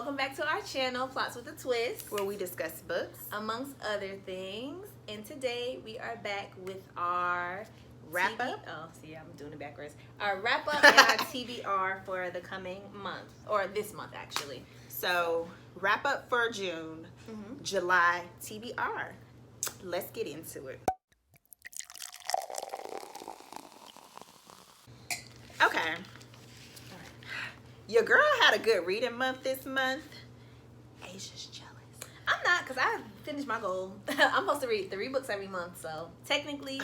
welcome back to our channel, Plots with a Twist, where we discuss books, amongst other things. And today we are back with our wrap up. Oh, see, I'm doing it backwards. Our wrap up and our TBR for the coming month, or this month actually. So, wrap up for June, July TBR. Let's get into it. Okay. Your girl had a good reading month this month. Asia's jealous. I'm not, because I finished my goal. I'm supposed to read 3 books every month, so technically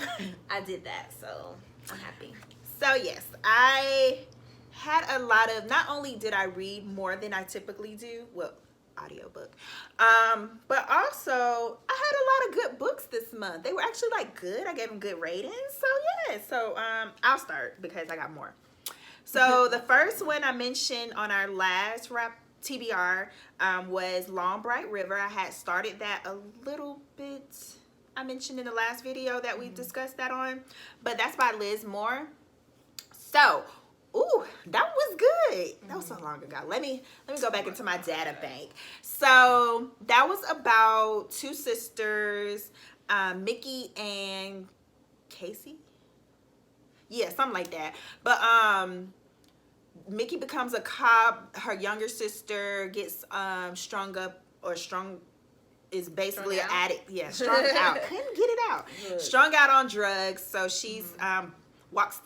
I did that, so I'm happy. So yes, I had a lot of, not only did I read more than I typically do, well, audiobook, but also I had a lot of good books this month. They were actually like good. I gave them good ratings. So yeah, so I'll start because I got more. So the first one I mentioned on our last TBR was Long Bright River. I had started that a little bit. I mentioned in the last video that we discussed that on, but that's by Liz Moore. So, ooh, that was good. That was so long ago. Let me go back into my data bank. So that was about 2 sisters, Mickey and Casey. Yeah, something like that. But Mickey becomes a cop. Her younger sister gets is basically an addict. Yeah, strung out. Couldn't get it out. Good. Strung out on drugs. So she's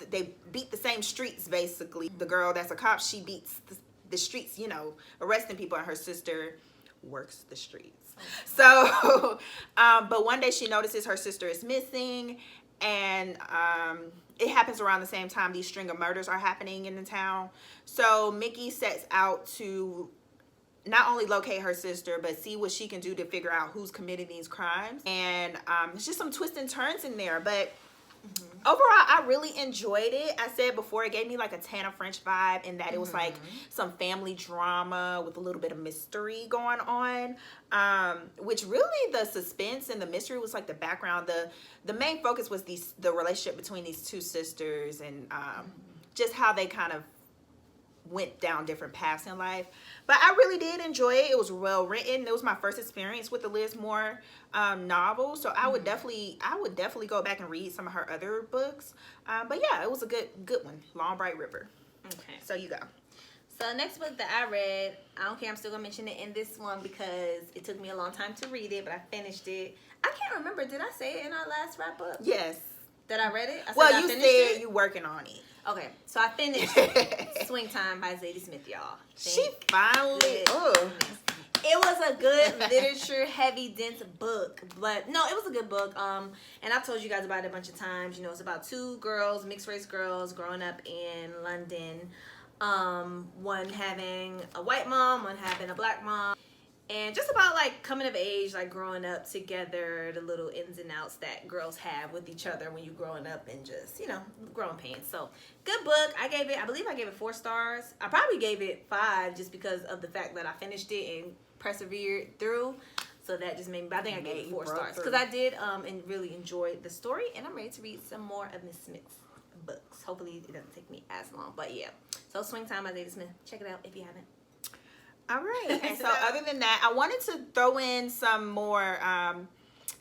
they beat the same streets basically. The girl that's a cop, she beats the streets, you know, arresting people, and her sister works the streets. So, but one day she notices her sister is missing, and it happens around the same time these string of murders are happening in the town. So Mickey sets out to not only locate her sister, but see what she can do to figure out who's committing these crimes. And it's just some twists and turns in there. But overall, I really enjoyed it. I said before, it gave me like a Tana French vibe in that it was like some family drama with a little bit of mystery going on. Which really the suspense and the mystery was like the background. The main focus was the relationship between these 2 sisters, and just how they kind of went down different paths in life. But I really did enjoy it. It was well written. It was my first experience with the Liz Moore novel, so I would definitely go back and read some of her other books. But yeah, it was a good one. Long Bright River. Okay, so you go. So the next book that I read, I don't care, I'm still gonna mention it in this one because it took me a long time to read it, but I finished it. I can't remember, did I say it in our last wrap up? Yes. That I read it? Well, you said you working on it. Okay, so I finished Swing Time by Zadie Smith, y'all. She finally, it was a good literature heavy dense book, but no, it was a good book. And I've told you guys about it a bunch of times. You know, it's about 2 girls, mixed race girls, growing up in London. One having a white mom, one having a black mom. And just about like coming of age, like growing up together, the little ins and outs that girls have with each other when you're growing up, and just, you know, growing pains. So good book. I believe I gave it 4 stars. I probably gave it 5 just because of the fact that I finished it and persevered through. So that just made me, but I think I gave it 4 stars because I did and really enjoyed the story, and I'm ready to read some more of Miss Smith's books. Hopefully it doesn't take me as long, but yeah. So Swing Time by Zadie Smith. Check it out if you haven't. All right. And so other than that, I wanted to throw in some more,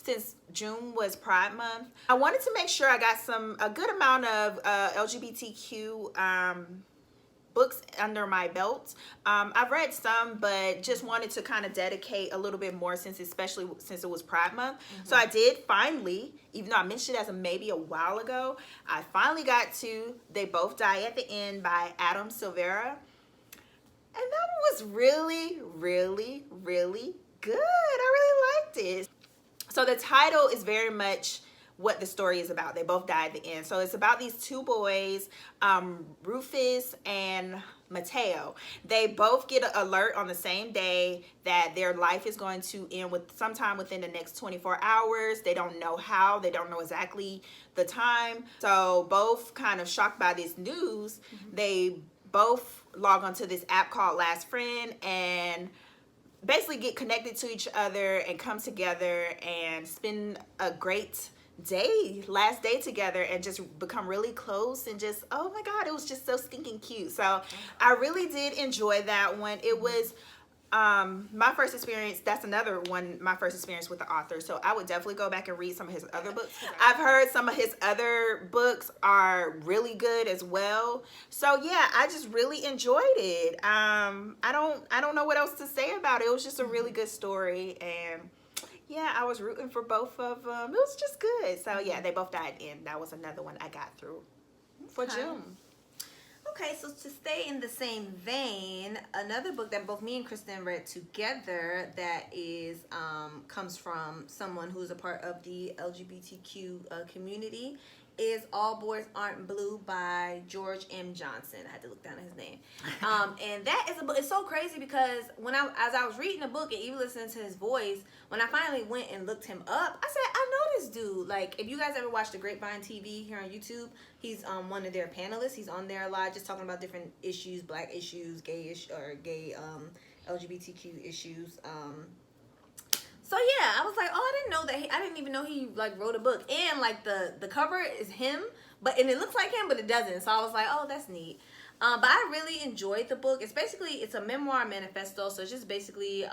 since June was Pride Month, I wanted to make sure I got a good amount of LGBTQ books under my belt. I've read some, but just wanted to kind of dedicate a little bit more especially since it was Pride Month. So I did finally, even though I mentioned it as maybe a while ago, I finally got to They Both Die at the End by Silvera. And that was really, really, really good. I really liked it. So the title is very much what the story is about. They both die at the end. So it's about these 2 boys, Rufus and Mateo. They both get an alert on the same day that their life is going to end sometime within the next 24 hours. They don't know how. They don't know exactly the time. So both kind of shocked by this news. They both log onto this app called Last Friend and basically get connected to each other and come together and spend a great last day together and just become really close and just, oh my God, it was just so stinking cute. So I really did enjoy that one. It was my first experience, that's another one, my first experience with the author. So I would definitely go back and read some of his other books. I've heard some of his other books are really good as well. So yeah, I just really enjoyed it. I don't know what else to say about it. It was just a really good story, and yeah, I was rooting for both of them. It was just good. So yeah, they both died, and that was another one I got through for June. Okay, so to stay in the same vein, another book that both me and Kristen read together that is comes from someone who's a part of the LGBTQ community is All Boys Aren't Blue by George M. Johnson. I had to look down at his name. And that is a book. It's so crazy because as I was reading the book and even listening to his voice, when I finally went and looked him up, I said, I know this dude. Like, if you guys ever watched the Grapevine TV here on YouTube, he's one of their panelists. He's on there a lot, just talking about different issues, black issues, gay LGBTQ issues. So yeah, I was like, oh, I didn't know that. I didn't even know he like wrote a book, and like the cover is him, and it looks like him, but it doesn't. So I was like, oh, that's neat. But I really enjoyed the book. It's a memoir manifesto. So it's just basically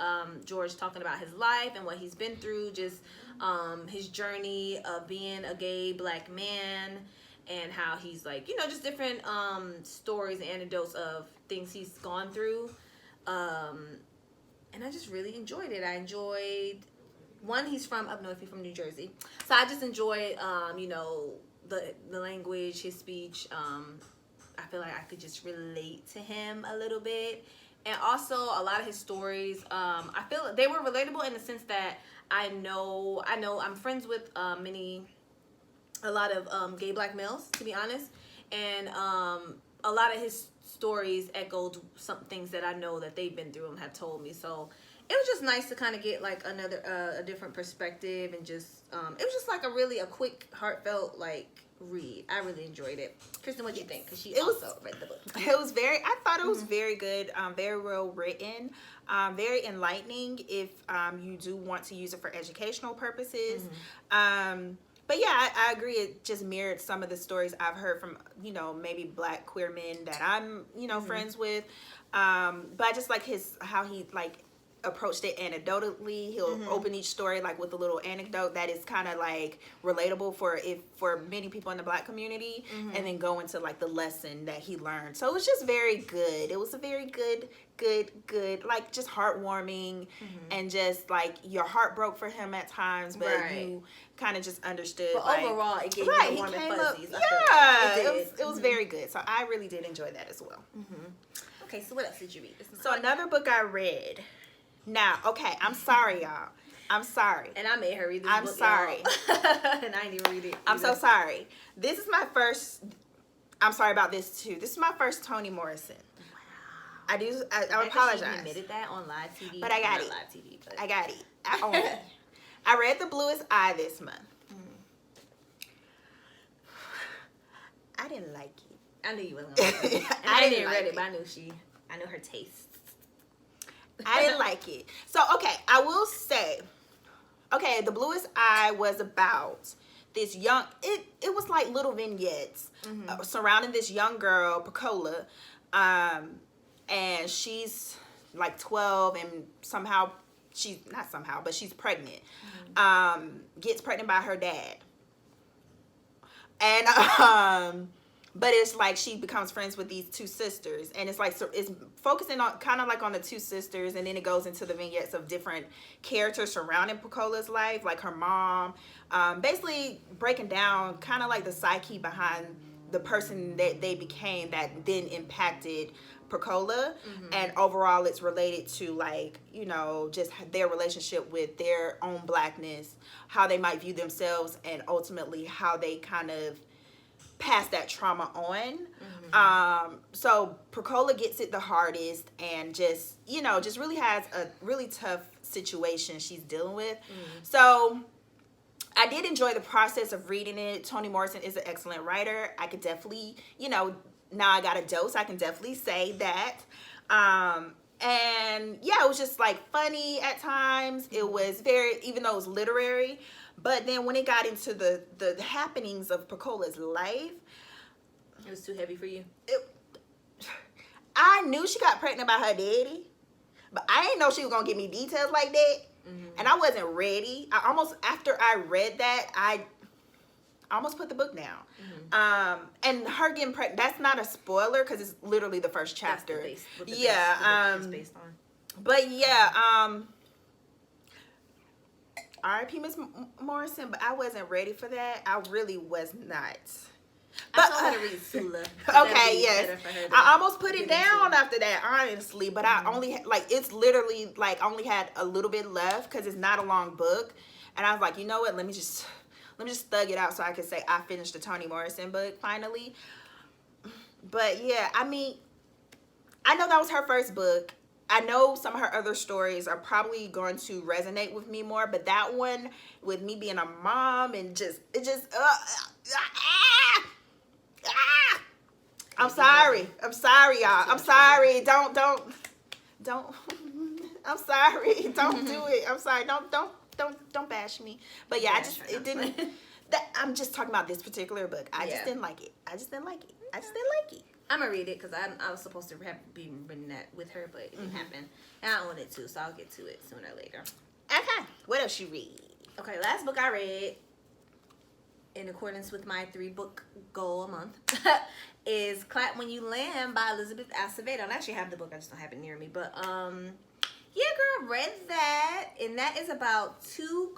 George talking about his life and what he's been through, just his journey of being a gay black man, and how he's like, just different stories and anecdotes of things he's gone through. And I just really enjoyed it. I enjoyed, he's from up north, he's from New Jersey. So I just enjoyed, the language, his speech. I feel like I could just relate to him a little bit. And also a lot of his stories, I feel they were relatable in the sense that I know I'm friends with a lot of gay black males, to be honest. And a lot of his stories echoed some things that I know that they've been through and have told me. So it was just nice to kind of get like a different perspective, and just it was just like a quick, heartfelt read. I really enjoyed it. Kristen, what do you think? Because she also read the book. I thought it was very good, very well written, very enlightening if you do want to use it for educational purposes. But yeah, I agree. It just mirrored some of the stories I've heard from, maybe black queer men that I'm, friends with. But I just like how he approached it anecdotally. He'll open each story with a little anecdote that is kind of relatable for many people in the black community, and then go into the lesson that he learned. So it was just very good. It was a very good, just heartwarming, and just your heart broke for him at times, but you kind of just understood. But overall, it gave you warm and fuzzies. It was very good. So I really did enjoy that as well. Okay, so what else did you read? So another book I read. Now, okay, I'm sorry, y'all. I'm sorry. And I made her read this book. I'm sorry. And I didn't even read it. I'm so sorry. This is my first. I'm sorry about this too. This is my first Toni Morrison. Wow. I apologize. She admitted that on live TV. But I got it. Live TV, but. I got it. I own it. I read The Bluest Eye this month. I didn't like it. I knew you wasn't gonna like it. And I didn't read it, but I knew her taste. I didn't like it. So, okay, I will say, The Bluest Eye was about this young, it was like little vignettes surrounding this young girl, Pecola, and she's 12, and she's pregnant. Gets pregnant by her dad. And, but it's she becomes friends with these two sisters, and it's it's focusing on kind of on the two sisters, and then it goes into the vignettes of different characters surrounding Pecola's life, her mom, basically breaking down kind of the psyche behind the person that they became that then impacted Pecola, and overall it's related to just their relationship with their own blackness, how they might view themselves, and ultimately how they kind of pass that trauma on. So Pecola gets it the hardest, and just really has a really tough situation she's dealing with. So I did enjoy the process of reading it. Toni Morrison is an excellent writer. I could definitely, now I got a dose, I can definitely say that. And yeah, it was just funny at times. It was even though it was literary, but then when it got into the happenings of Pecola's life, it was too heavy for you. I knew she got pregnant by her daddy, But I didn't know she was gonna give me details like that, and I wasn't ready. After I read that, I almost put the book down. And her getting pregnant, that's not a spoiler because it's literally the first chapter. It's based on. But yeah, R.I.P. Miss Morrison, but I wasn't ready for that. I really was not. But I told her to read Sula. Okay, yes. I almost put it down after that, honestly. But I only it's literally like only had a little bit left because it's not a long book. And I was like, you know what? Let me just thug it out so I can say I finished the Toni Morrison book finally. But yeah, I mean, I know that was her first book. I know some of her other stories are probably going to resonate with me more, but that one, with me being a mom and I'm sorry, y'all. I'm sorry. Don't. I'm sorry. Don't do it. I'm sorry. Don't bash me. But yeah, I'm just talking about this particular book. I just didn't like it. I'm gonna read it because I was supposed to be reading that with her, but it didn't happen. And I own it too, so I'll get to it sooner or later. Okay. What else you read? Okay, last book I read, in accordance with my 3-book goal a month, is Clap When You Land by Elizabeth Acevedo. And I actually have the book, I just don't have it near me. But yeah, girl, read that. And that is about 2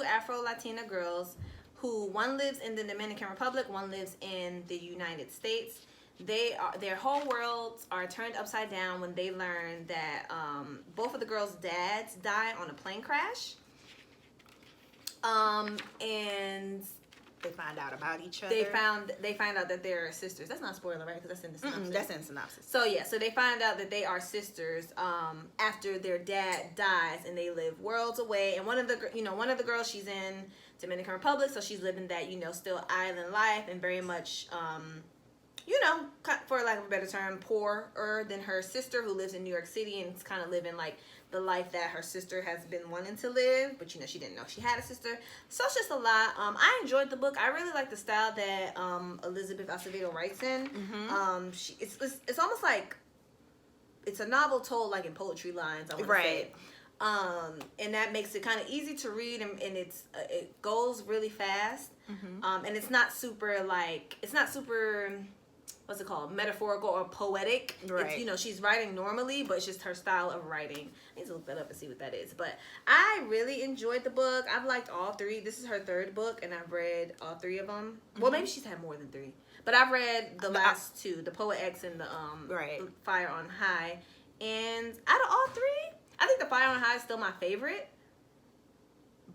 Afro-Latina girls, who one lives in the Dominican Republic, one lives in the United States. Their whole worlds are turned upside down when they learn that both of the girls' dads died on a plane crash. And they find out about each other. They find out that they're sisters. That's not a spoiler, right? Because that's in the synopsis. That's in the synopsis. So yeah, so they find out that they are sisters after their dad dies, and they live worlds away. And one of the girls, she's in Dominican Republic, so she's living that still island life, and very much for lack of a better term, poorer than her sister, who lives in New York City and is kind of living like the life that her sister has been wanting to live, but she didn't know she had a sister. So it's just a lot. I enjoyed the book. I really like the style that Elizabeth Acevedo writes in. It's almost like it's a novel told like in poetry lines, I want to say. And that makes it kind of easy to read, and it goes really fast. And it's not super what's it called, metaphorical or poetic. Right. It's, she's writing normally, but it's just her style of writing. I need to look that up and see what that is. But I really enjoyed the book. I've liked all 3. This is her 3rd book, and I've read all 3 of them. Well, maybe she's had more than 3. But I've read the last 2, The Poet X and the Fire on High. And out of all 3, I think The Fire on High is still my favorite.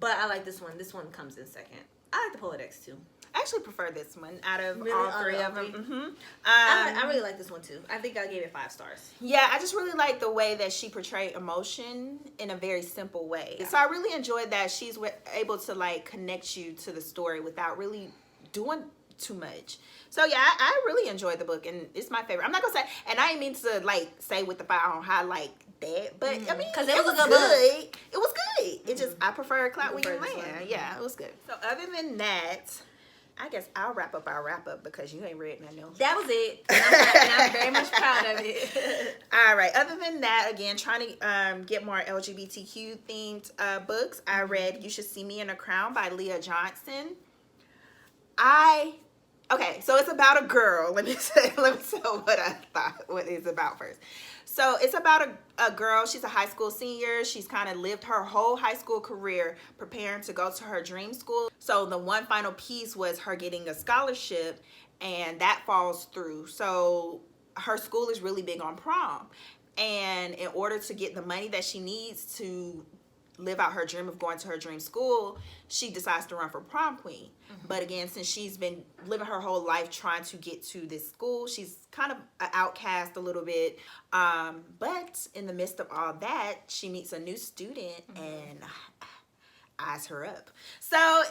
But I like this one. This one comes in second. I like The Poet X too. I actually prefer this one out of all 3 of them. I really like this one too. I think I gave it 5 stars. Yeah, I just really like the way that she portrayed emotion in a very simple way. Yeah. So I really enjoyed that she's able to like connect you to the story without really doing too much. So yeah, I really enjoyed the book, and it's my favorite. I'm not gonna say, and I didn't mean to like say With the Fire on High like that, but I mean, because it was good. It was good. It just I prefer Clap When You Land. Yeah, it was good. So other than that, I guess I'll wrap up because you ain't read nothing else. That was it. And I'm very much proud of it. All right. Other than that, again, trying to get more LGBTQ themed books. I read You Should See Me in a Crown by Leah Johnson. Okay, so it's about a girl. Let me say what I thought what it's about first. So it's about a girl. She's a high school senior. She's kind of lived her whole high school career preparing to go to her dream school. So the one final piece was her getting a scholarship, and that falls through. So her school is really big on prom. And in order to get the money that she needs to live out her dream of going to her dream school, she decides to run for prom queen. But again, since she's been living her whole life trying to get to this school, she's kind of an outcast a little bit. But in the midst of all that, she meets a new student and eyes her up. So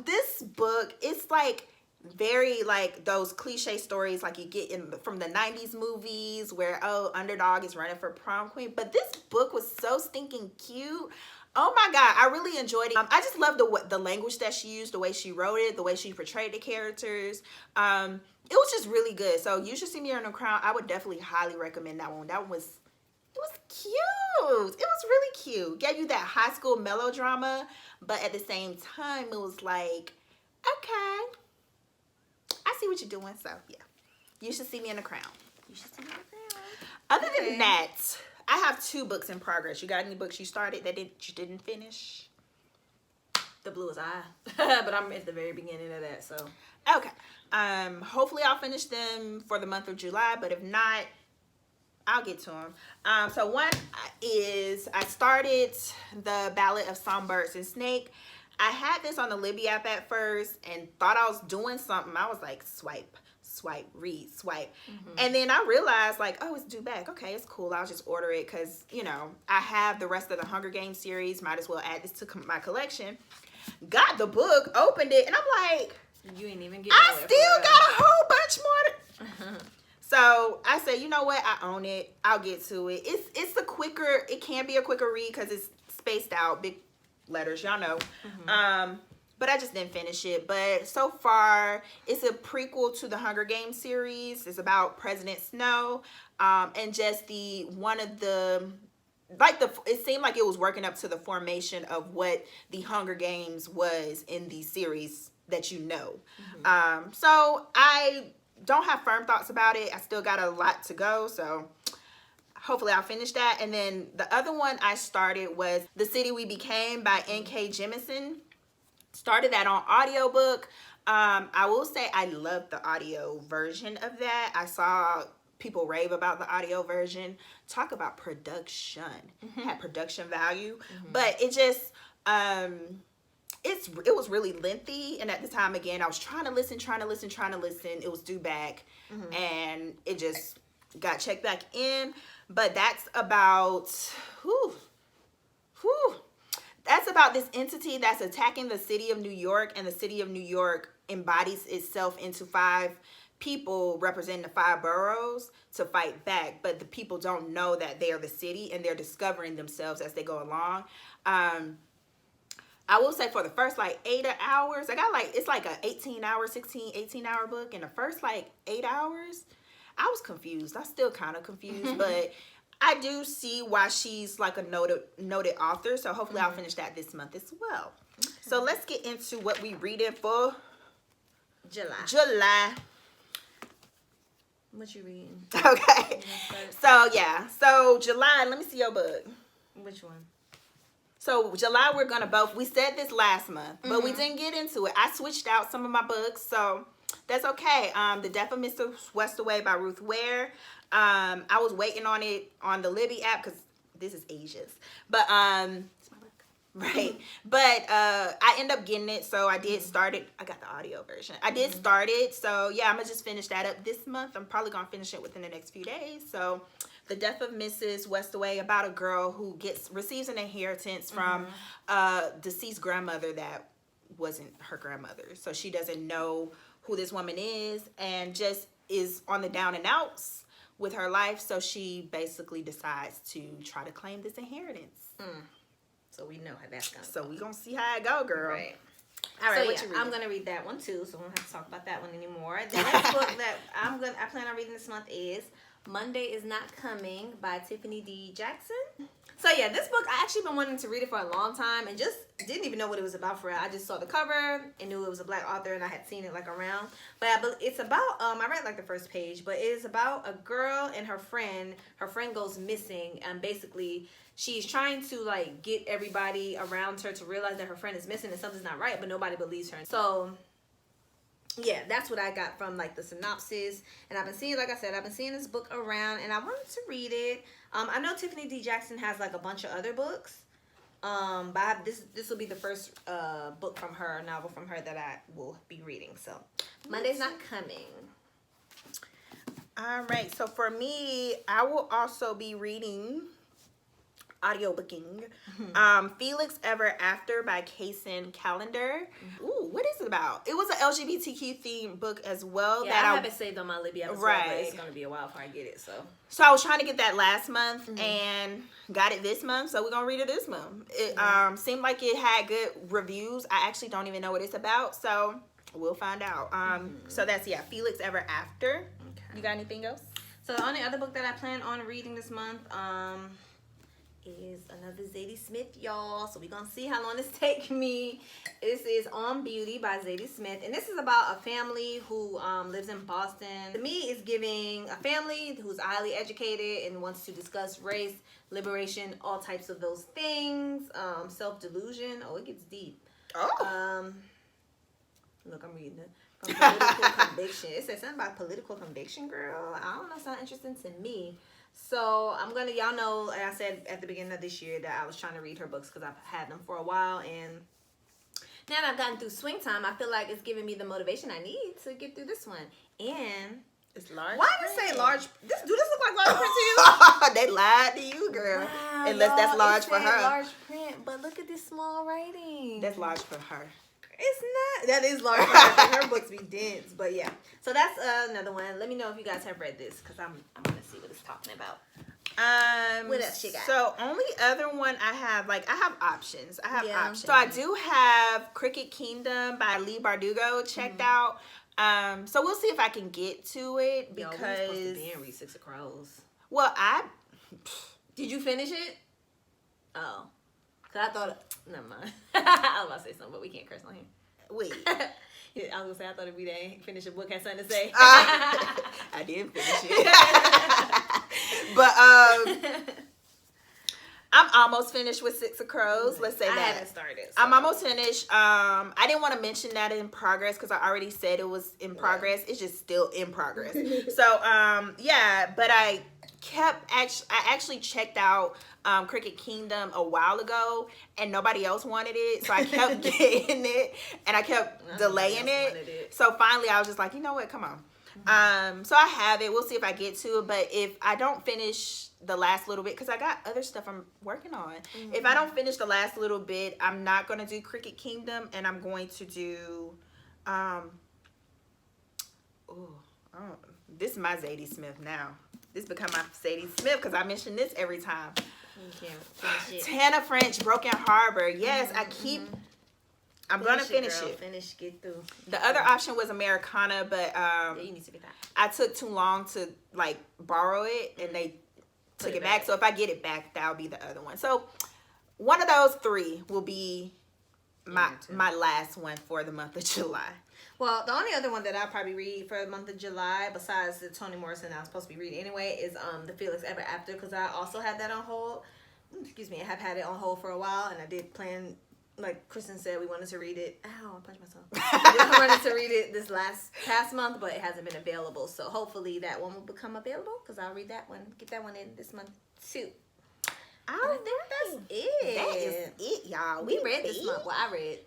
this book, it's like very like those cliche stories like you get from the 90s movies where underdog is running for prom queen. But this book was so stinking cute. Oh my god, I really enjoyed it. I just love the language that she used, the way she wrote it, the way she portrayed the characters. it was just really good. So You Should See Me in the Crown. I would definitely highly recommend that one. It was cute. It was really cute. Gave you that high school melodrama, but at the same time, it was like, okay, I see what you're doing. So yeah, You Should See Me in the Crown. You Should See Me in the Crown. Other than that, I have 2 books in progress. You got any books you started that you didn't finish? The Bluest Eye, but I'm at the very beginning of that. So okay. Hopefully I'll finish them for the month of July, but if not, I'll get to them. So one is I started the Ballad of Songbirds and Snake. I had this on the Libby app at first and thought I was doing something. I was like, swipe, read, swipe. And then I realized like, oh, it's due back. Okay, it's cool. I'll just order it because, you know, I have the rest of the Hunger Games series. Might as well add this to my collection. Got the book, opened it, and I'm like, you ain't even get I still got a whole bunch more. So I said, you know what? I own it. I'll get to it. It can be a quicker read because it's spaced out, big letters, y'all know. But I just didn't finish it. But so far, it's a prequel to the Hunger Games series. It's about President Snow, and just it seemed like it was working up to the formation of what the Hunger Games was in the series that you know. So I don't have firm thoughts about it. I still got a lot to go, so hopefully I'll finish that. And then the other one I started was The City We Became by N.K.JEMISIN. Started that on audiobook. I will say I love the audio version of that. I saw people rave about the audio version. Talk about production. Had production value. But it just it was really lengthy, and at the time, again, I was trying to listen. It was due back, and it just got checked back in. But that's about that's about this entity that's attacking the city of New York, and the city of New York embodies itself into 5 people representing the 5 boroughs to fight back. But the people don't know that they are the city, and they're discovering themselves as they go along. I will say for the first like 8 hours, it's like a 18-hour book. In the first like 8 hours, I was confused. I'm still kind of confused, but I do see why she's like a noted author. So hopefully I'll finish that this month as well. So let's get into what we reading for July. What you reading? Okay. So yeah. So July, let me see your book. Which one? So July, we said this last month, but we didn't get into it. I switched out some of my books, so that's okay. The Death of Mr. Westaway by Ruth Ware. I was waiting on it on the Libby app because this is Asia's. But it's my book. Right. But I ended up getting it, so I did start it. I got the audio version. I did start it, so yeah, I'm gonna just finish that up this month. I'm probably gonna finish it within the next few days. So The Death of Mrs. Westaway, about a girl who receives an inheritance from a deceased grandmother that wasn't her grandmother. So she doesn't know who this woman is and just is on the down and outs with her life. So she basically decides to try to claim this inheritance. So we know how that's going to go. So we going to see how it go, girl. Right. All right, so what you reading? I'm going to read that one too, so we don't have to talk about that one anymore. The next book that I plan on reading this month is Monday Is Not Coming by Tiffany D. Jackson. So yeah, this book, I actually been wanting to read it for a long time and just didn't even know what it was about for real. I just saw the cover and knew it was a Black author and I had seen it like around. But it's about, I read like the first page, but it is about a girl and her friend. Her friend goes missing and basically she's trying to like get everybody around her to realize that her friend is missing and something's not right, but nobody believes her. So yeah, that's what I got from like the synopsis. And I've been seeing, like I said, I've been seeing this book around and I wanted to read it. I know Tiffany D. Jackson has like a bunch of other books. But this will be the first book from her, novel from her that I will be reading. So Monday's Not Coming. All right. So for me, I will also be reading audiobooking Felix Ever After by Kacen, Callender. Ooh, what is it about? It was an LGBTQ themed book as well. Yeah, I have it saved on my Libby episode, right. But it's gonna be a while before I get it. So I was trying to get that last month and got it this month, so we're gonna read it this month. It seemed like it had good reviews. I actually don't even know what it's about, so We'll find out. So that's, Felix Ever After. Okay. You got anything else? So the only other book that I plan on reading this month is another Zadie Smith, y'all. So we're gonna see how long this takes me. This is On Beauty by Zadie Smith, and this is about a family who lives in Boston. To me, it's giving a family who's highly educated and wants to discuss race, liberation, all types of those things. Self-delusion. Oh, it gets deep. Oh. Look, I'm reading it. From political conviction. It says something about political conviction, girl. I don't know. Sounds interesting to me. So I'm gonna, y'all know, like I said at the beginning of this year, that I was trying to read her books because I've had them for a while, and now that I've gotten through Swing Time, I feel like it's giving me the motivation I need to get through this one. And it's large. Why did it say large? Do this look like large print to you? They lied to you, girl. Wow, unless that's large for her. Large print, but look at this small writing. That's large for her. It's not. That is large for her. Her books be dense, but yeah. So that's another one. Let me know if you guys have read this, because I'm gonna see what it's talking about. What else you got? So only other one I have options. So I do have Cricket Kingdom by Leigh Bardugo checked out. So we'll see if I can get to it, because we're supposed to be in Read Six of Crows. Well, did you finish it? Oh, cause I thought. Never mind. I was about to say something, but we can't curse on here. Wait. I was gonna say, I thought every day finish a book had something to say. I didn't finish it. But I'm almost finished with Six of Crows. Let's say that. I haven't started. So. I'm almost finished. I didn't want to mention that in progress because I already said it was in progress. It's just still in progress. So but I actually checked out Cricket Kingdom a while ago, and nobody else wanted it, so I kept getting it, and I kept delaying it. So finally I was just like, you know what, come on. So I have it. We'll see if I get to it, but if I don't finish the last little bit, because I got other stuff I'm working on, if I don't finish the last little bit, I'm not going to do Cricket Kingdom, and I'm going to do this is my Zadie Smith now. This become my Zadie Smith because I mention this every time. Tana French, Broken Harbor. Yes, I'm gonna finish it. Get through. The other option was Americanah, but you need to get that. I took too long to borrow it, and they took it back. So if I get it back, that'll be the other one. So one of those three will be my last one for the month of July. Well, the only other one that I'll probably read for the month of July, besides the Toni Morrison I was supposed to be reading anyway, is the Felix Ever After, because I also had that on hold. Excuse me, I have had it on hold for a while, and I did plan, like Kristen said, we wanted to read it. Ow, I punched myself. We wanted to read it this past month, but it hasn't been available. So hopefully that one will become available, because I'll read that one, get that one in this month too. I think that's it. That is it, y'all. We read this month. Well, I read.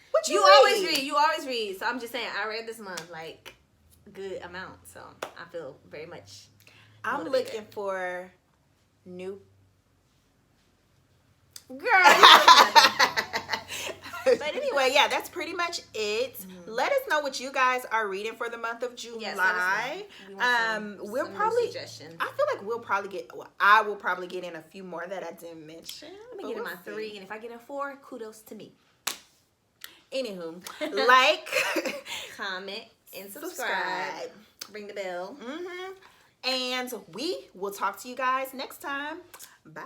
What you always read. You always read. So I'm just saying, I read this month good amount. So I feel very much motivated. I'm looking for new. Girl. But anyway, that's pretty much it. Let us know what you guys are reading for the month of July. Yes, we'll probably. Suggestions. I feel like we'll probably get. Well, I will probably get in a few more that I didn't mention. Let me get in my 3, and if I get in 4, kudos to me. Anywho, comment, and subscribe. Ring the bell. And we will talk to you guys next time. Bye.